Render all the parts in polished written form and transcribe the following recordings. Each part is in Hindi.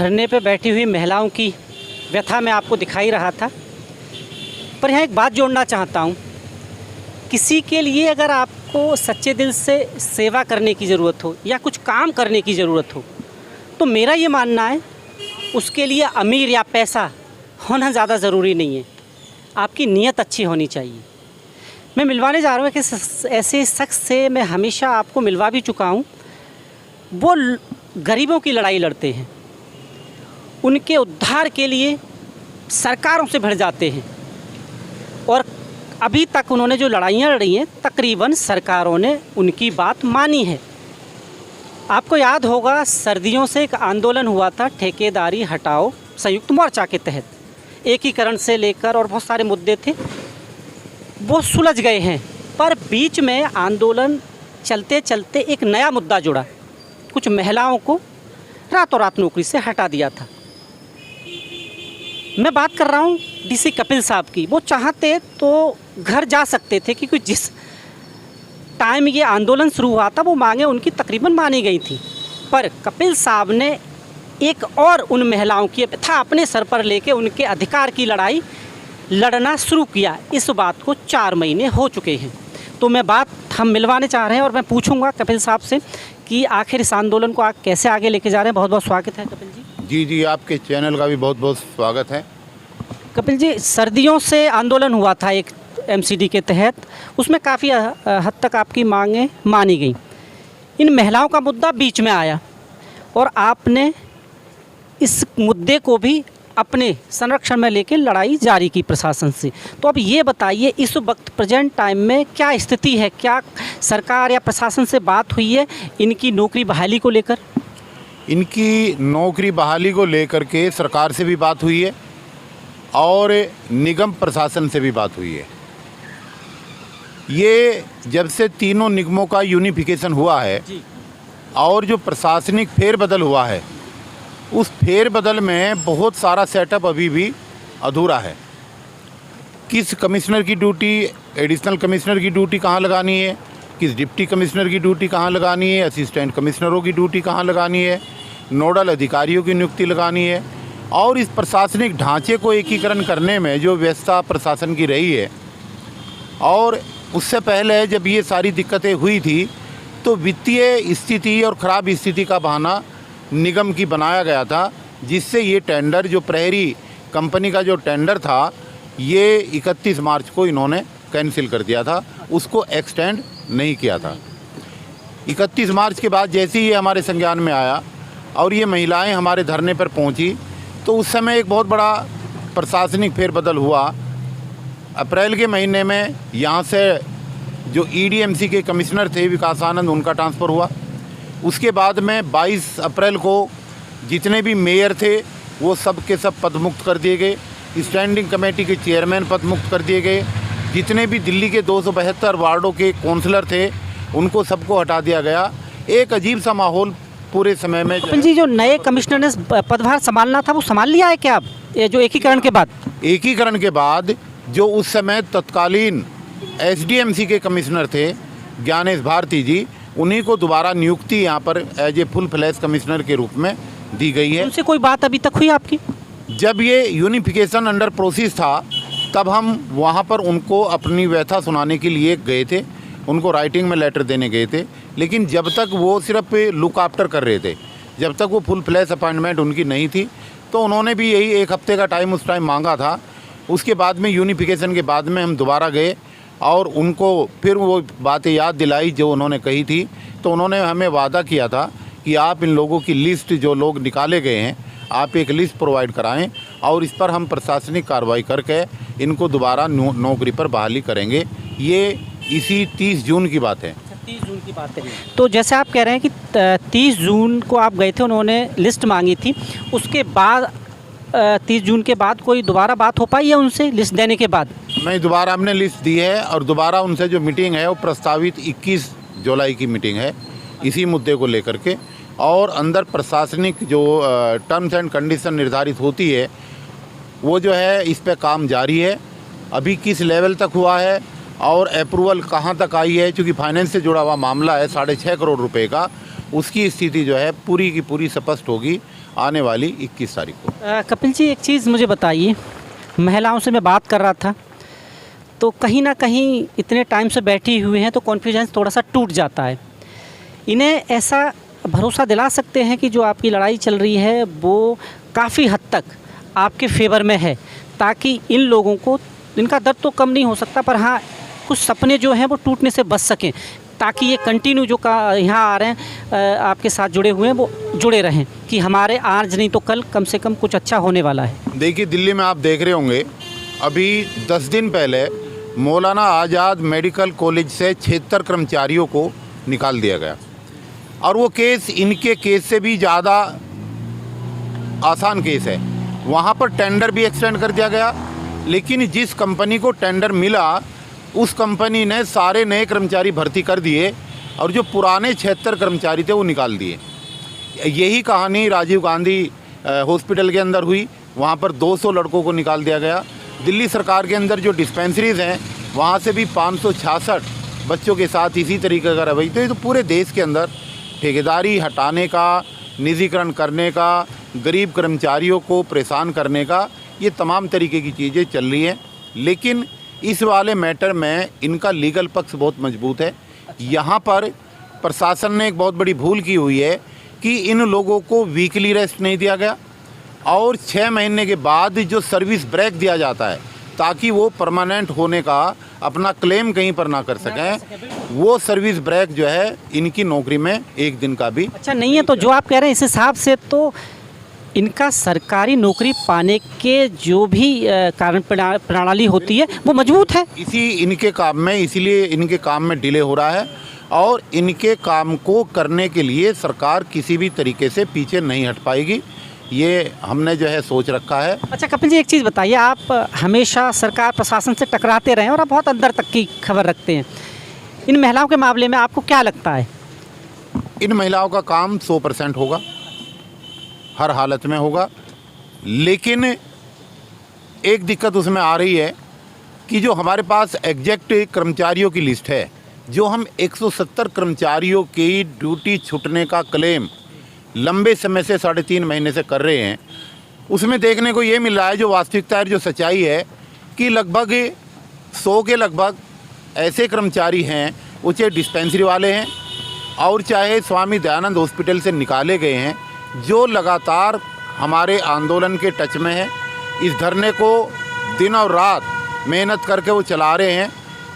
धरने पे बैठी हुई महिलाओं की व्यथा मैं आपको दिखाई रहा था, पर यहाँ एक बात जोड़ना चाहता हूँ। किसी के लिए अगर आपको सच्चे दिल से सेवा करने की ज़रूरत हो या कुछ काम करने की ज़रूरत हो, तो मेरा ये मानना है उसके लिए अमीर या पैसा होना ज़्यादा ज़रूरी नहीं है, आपकी नीयत अच्छी होनी चाहिए। मैं मिलवाने जा रहा हूँ कि ऐसे शख्स से मैं हमेशा आपको मिलवा भी चुका हूँ। वो गरीबों की लड़ाई लड़ते हैं, उनके उद्धार के लिए सरकारों से भिड़ जाते हैं और अभी तक उन्होंने जो लड़ाइयाँ लड़ी हैं तकरीबन सरकारों ने उनकी बात मानी है। आपको याद होगा सर्दियों से एक आंदोलन हुआ था ठेकेदारी हटाओ संयुक्त मोर्चा के तहत, एकीकरण से लेकर और बहुत सारे मुद्दे थे, वो सुलझ गए हैं। पर बीच में आंदोलन चलते चलते एक नया मुद्दा जुड़ा, कुछ महिलाओं को रातों रात नौकरी से हटा दिया था। मैं बात कर रहा हूँ डीसी कपिल साहब की। वो चाहते तो घर जा सकते थे क्योंकि जिस टाइम ये आंदोलन शुरू हुआ था वो मांगे उनकी तकरीबन मानी गई थी, पर कपिल साहब ने एक और उन महिलाओं की व्यथा अपने सर पर लेके उनके अधिकार की लड़ाई लड़ना शुरू किया। इस बात को 4 महीने हो चुके हैं। तो मैं बात हम मिलवाने चाह रहे हैं और मैं पूछूंगा कपिल साहब से कि आखिर इस आंदोलन को आप कैसे आगे लेके जा रहे हैं। बहुत बहुत स्वागत है कपिल जी। जी, आपके चैनल का भी बहुत बहुत स्वागत है। कपिल जी, सर्दियों से आंदोलन हुआ था एक एमसीडी के तहत, उसमें काफ़ी हद तक आपकी मांगें मानी गई। इन महिलाओं का मुद्दा बीच में आया और आपने इस मुद्दे को भी अपने संरक्षण में लेकर लड़ाई जारी की प्रशासन से। तो अब ये बताइए इस वक्त प्रेजेंट टाइम में क्या स्थिति है, क्या सरकार या प्रशासन से बात हुई है इनकी नौकरी बहाली को लेकर? इनकी नौकरी बहाली को लेकर के सरकार से भी बात हुई है और निगम प्रशासन से भी बात हुई है। ये जब से तीनों निगमों का यूनिफिकेशन हुआ है और जो प्रशासनिक फेरबदल हुआ है, उस फेरबदल में बहुत सारा सेटअप अभी भी अधूरा है। किस कमिश्नर की ड्यूटी एडिशनल कमिश्नर की ड्यूटी कहाँ लगानी है, किस डिप्टी कमिश्नर की ड्यूटी कहाँ लगानी है, असिस्टेंट कमिश्नरों की ड्यूटी कहाँ लगानी है, नोडल अधिकारियों की नियुक्ति लगानी है। और इस प्रशासनिक ढांचे को एकीकरण करने में जो व्यवस्था प्रशासन की रही है, और उससे पहले जब ये सारी दिक्कतें हुई थी तो वित्तीय स्थिति और ख़राब स्थिति का बहाना निगम की बनाया गया था, जिससे ये टेंडर जो प्रहरी कंपनी का जो टेंडर था ये 31 मार्च को इन्होंने कैंसिल कर दिया था, उसको एक्सटेंड नहीं किया था। 31 मार्च के बाद जैसे ही ये हमारे संज्ञान में आया और ये महिलाएं हमारे धरने पर पहुंची, तो उस समय एक बहुत बड़ा प्रशासनिक फेरबदल हुआ। अप्रैल के महीने में यहाँ से जो ईडीएमसी के कमिश्नर थे विकास आनंद, उनका ट्रांसफ़र हुआ। उसके बाद में 22 अप्रैल को जितने भी मेयर थे वो सब के सब पदमुक्त कर दिए गए, स्टैंडिंग कमेटी के चेयरमैन पदमुक्त कर दिए गए, जितने भी दिल्ली के 272 वार्डों के काउंसलर थे उनको सबको हटा दिया गया। एक अजीब सा माहौल पूरे समय में। कपिल जी, जो नए कमिश्नर ने पदभार संभालना था वो संभाल लिया है क्या अब, ये जो एकीकरण के बाद? एकीकरण के बाद जो उस समय तत्कालीन एसडीएमसी के कमिश्नर थे ज्ञानेश भारती जी, उन्हीं को दोबारा नियुक्ति यहाँ पर as a full flash commissioner के रूप में दी गई है। उनसे कोई बात अभी तक हुई आपकी? जब ये यूनिफिकेशन अंडर प्रोसेस था तब हम वहाँ पर उनको अपनी व्यथा सुनाने के लिए गए थे, उनको राइटिंग में लेटर देने गए थे, लेकिन जब तक वो सिर्फ लुक आफ्टर कर रहे थे, जब तक वो फुल फ्लैश अपॉइंटमेंट उनकी नहीं थी, तो उन्होंने भी यही 1 हफ्ते का टाइम उस टाइम मांगा था। उसके बाद में यूनिफिकेशन के बाद में हम दोबारा गए और उनको फिर वो बातें याद दिलाई जो उन्होंने कही थी। तो उन्होंने हमें वादा किया था कि आप इन लोगों की लिस्ट, जो लोग निकाले गए हैं, आप एक लिस्ट प्रोवाइड कराएं और इस पर हम प्रशासनिक कार्रवाई करके इनको दोबारा नौकरी पर बहाली करेंगे। ये इसी 30 जून की बात है। 30 जून की बात है। तो जैसे आप कह रहे हैं कि 30 जून को आप गए थे, उन्होंने लिस्ट मांगी थी, उसके बाद 30 जून के बाद कोई दोबारा बात हो पाई है उनसे लिस्ट देने के बाद? नहीं, दोबारा हमने लिस्ट दी है और दोबारा उनसे जो मीटिंग है वो प्रस्तावित 21 जुलाई की मीटिंग है इसी मुद्दे को लेकर के। और अंदर प्रशासनिक जो टर्म्स एंड कंडीशन निर्धारित होती है वो जो है इस पे काम जारी है। अभी किस लेवल तक हुआ है और अप्रूवल कहाँ तक आई है, क्योंकि फाइनेंस से जुड़ा हुआ मामला है 6.5 करोड़ रुपए का, उसकी स्थिति जो है पूरी की पूरी स्पष्ट होगी आने वाली 21 तारीख को। कपिल जी, एक चीज़ मुझे बताइए, महिलाओं से मैं बात कर रहा था तो कहीं ना कहीं इतने टाइम से बैठी हुए हैं तो कॉन्फिडेंस थोड़ा सा टूट जाता है। इन्हें ऐसा भरोसा दिला सकते हैं कि जो आपकी लड़ाई चल रही है वो काफ़ी हद तक आपके फेवर में है, ताकि इन लोगों को, इनका दर्द तो कम नहीं हो सकता पर हाँ कुछ सपने जो हैं वो टूटने से बच सकें, ताकि ये कंटिन्यू जो का यहाँ आ रहे हैं आपके साथ जुड़े हुए हैं वो जुड़े रहें कि हमारे आज नहीं तो कम से कम कुछ अच्छा होने वाला है। देखिए, दिल्ली में आप देख रहे होंगे अभी 10 दिन पहले मौलाना आज़ाद मेडिकल कॉलेज से 76 कर्मचारियों को निकाल दिया गया और वो केस इनके केस से भी ज़्यादा आसान केस है। वहाँ पर टेंडर भी एक्सटेंड कर दिया गया, लेकिन जिस कंपनी को टेंडर मिला उस कंपनी ने सारे नए कर्मचारी भर्ती कर दिए और जो पुराने 76 कर्मचारी थे वो निकाल दिए। यही कहानी राजीव गांधी हॉस्पिटल के अंदर हुई, वहाँ पर 200 लड़कों को निकाल दिया गया। दिल्ली सरकार के अंदर जो डिस्पेंसरीज़ हैं वहाँ से भी 566 बच्चों के साथ इसी तरीके का रवैया। तो पूरे देश के अंदर ठेकेदारी हटाने का, निजीकरण करने का, गरीब कर्मचारियों को परेशान करने का, ये तमाम तरीके की चीज़ें चल रही हैं। लेकिन इस वाले मैटर में इनका लीगल पक्ष बहुत मजबूत है। यहाँ पर प्रशासन ने एक बहुत बड़ी भूल की हुई है कि इन लोगों को वीकली रेस्ट नहीं दिया गया और 6 महीने के बाद जो सर्विस ब्रेक दिया जाता है ताकि वो परमानेंट होने का अपना क्लेम कहीं पर ना कर सकें, वो सर्विस ब्रेक जो है इनकी नौकरी में 1 दिन का भी अच्छा नहीं है। तो जो आप कह रहे हैं इस हिसाब से तो इनका सरकारी नौकरी पाने के जो भी कारण प्रणाली होती है वो मजबूत है। इनके काम में, इसीलिए इनके काम में डिले हो रहा है और इनके काम को करने के लिए सरकार किसी भी तरीके से पीछे नहीं हट पाएगी, ये हमने जो है सोच रखा है। अच्छा कपिल जी, एक चीज़ बताइए, आप हमेशा सरकार प्रशासन से टकराते रहे और आप बहुत अंदर तक की खबर रखते हैं, इन महिलाओं के मामले में आपको क्या लगता है? इन महिलाओं का काम 100% होगा, हर हालत में होगा, लेकिन एक दिक्कत उसमें आ रही है कि जो हमारे पास एग्जैक्ट कर्मचारियों की लिस्ट है, जो हम 170 कर्मचारियों की ड्यूटी छूटने का क्लेम लंबे समय से 3.5 महीने से कर रहे हैं, उसमें देखने को ये मिल रहा है, जो वास्तविकता है, जो सच्चाई है कि लगभग 100 के लगभग ऐसे कर्मचारी हैं, वो चाहे डिस्पेंसरी वाले हैं और चाहे स्वामी दयानंद हॉस्पिटल से निकाले गए हैं, जो लगातार हमारे आंदोलन के टच में है। इस धरने को दिन और रात मेहनत करके वो चला रहे हैं,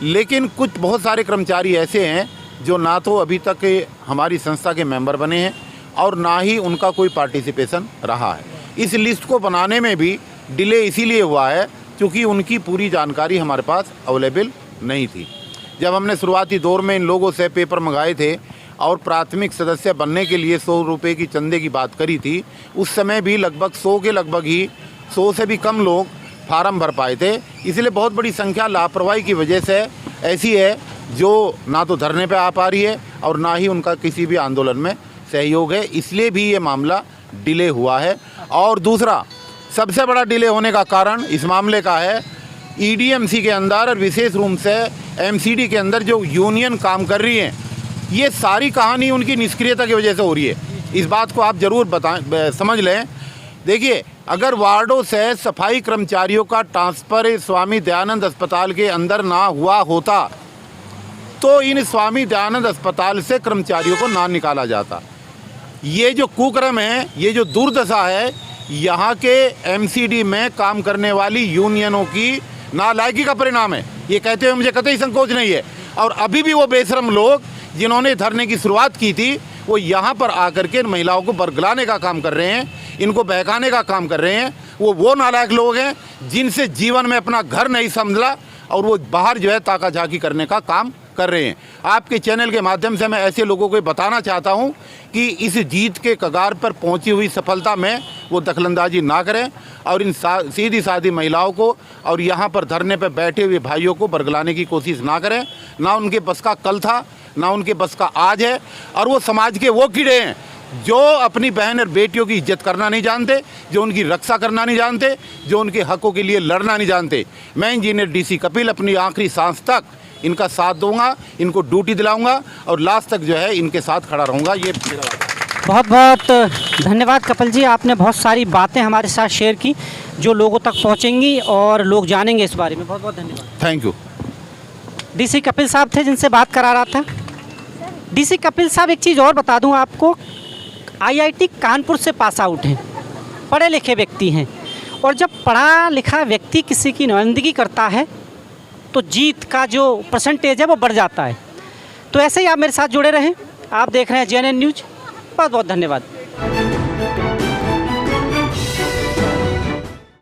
लेकिन कुछ बहुत सारे कर्मचारी ऐसे हैं जो ना तो अभी तक हमारी संस्था के मेंबर बने हैं और ना ही उनका कोई पार्टिसिपेशन रहा है। इस लिस्ट को बनाने में भी डिले इसीलिए हुआ है क्योंकि उनकी पूरी जानकारी हमारे पास अवेलेबल नहीं थी। जब हमने शुरुआती दौर में इन लोगों से पेपर मंगाए थे और प्राथमिक सदस्य बनने के लिए 100 रुपये की चंदे की बात करी थी, उस समय भी लगभग 100 के लगभग ही 100 से भी कम लोग फार्म भर पाए थे। इसलिए बहुत बड़ी संख्या लापरवाही की वजह से ऐसी है जो ना तो धरने पे आ पा रही है और ना ही उनका किसी भी आंदोलन में सहयोग है, इसलिए भी ये मामला डिले हुआ है। और दूसरा सबसे बड़ा डिले होने का कारण इस मामले का है ईडीएमसी के अंदर और विशेष रूप से एमसीडी के अंदर जो यूनियन काम कर रही हैं, ये सारी कहानी उनकी निष्क्रियता की वजह से हो रही है। इस बात को आप ज़रूर समझ लें। देखिए, अगर वार्डों से सफाई कर्मचारियों का ट्रांसफ़र स्वामी दयानंद अस्पताल के अंदर ना हुआ होता तो इन स्वामी दयानंद अस्पताल से कर्मचारियों को ना निकाला जाता। ये जो कुक्रम है, ये जो दुर्दशा है, यहाँ के एमसीडी में काम करने वाली यूनियनों की नालायकी का परिणाम है। ये कहते हुए मुझे कतई संकोच नहीं है। और अभी भी वो बेशरम लोग जिन्होंने धरने की शुरुआत की थी, वो यहाँ पर आकर के महिलाओं को बरगलाने का काम कर रहे हैं, इनको बहकाने का काम कर रहे हैं। वो नालायक लोग हैं जिनसे जीवन में अपना घर नहीं समझा और वो बाहर जो है ताका झाकी करने का काम कर रहे हैं। आपके चैनल के माध्यम से मैं ऐसे लोगों को बताना चाहता हूं कि इस जीत के कगार पर पहुंची हुई सफलता में वो दखलंदाजी ना करें और इन सीधी सादी महिलाओं को और यहाँ पर धरने पर बैठे हुए भाइयों को बरगलाने की कोशिश ना करें। ना उनके बस का कल था, ना उनके बस का आज है। और वो समाज के वो कीड़े हैं जो अपनी बहन और बेटियों की इज्जत करना नहीं जानते, जो उनकी रक्षा करना नहीं जानते, जो उनके हकों के लिए लड़ना नहीं जानते। मैं इंजीनियर DC कपिल अपनी आखिरी सांस तक इनका साथ दूंगा, इनको ड्यूटी दिलाऊंगा और लास्ट तक जो है इनके साथ खड़ा रहूँगा। ये मेरा वादा है। बहुत बहुत धन्यवाद कपिल जी, आपने बहुत सारी बातें हमारे साथ शेयर की जो लोगों तक पहुंचेंगी और लोग जानेंगे इस बारे में। बहुत बहुत धन्यवाद। Thank you. डीसी कपिल साहब थे जिनसे बात करा रहा था। डीसी कपिल साहब, एक चीज़ और बता दूं आपको, आईआईटी कानपुर से पास आउट हैं, पढ़े लिखे व्यक्ति हैं, और जब पढ़ा लिखा व्यक्ति किसी की नुमाइंदगी करता है तो जीत का जो परसेंटेज है वो बढ़ जाता है। तो ऐसे ही आप मेरे साथ जुड़े रहें। आप देख रहे हैं JNN न्यूज़। बहुत बहुत धन्यवाद।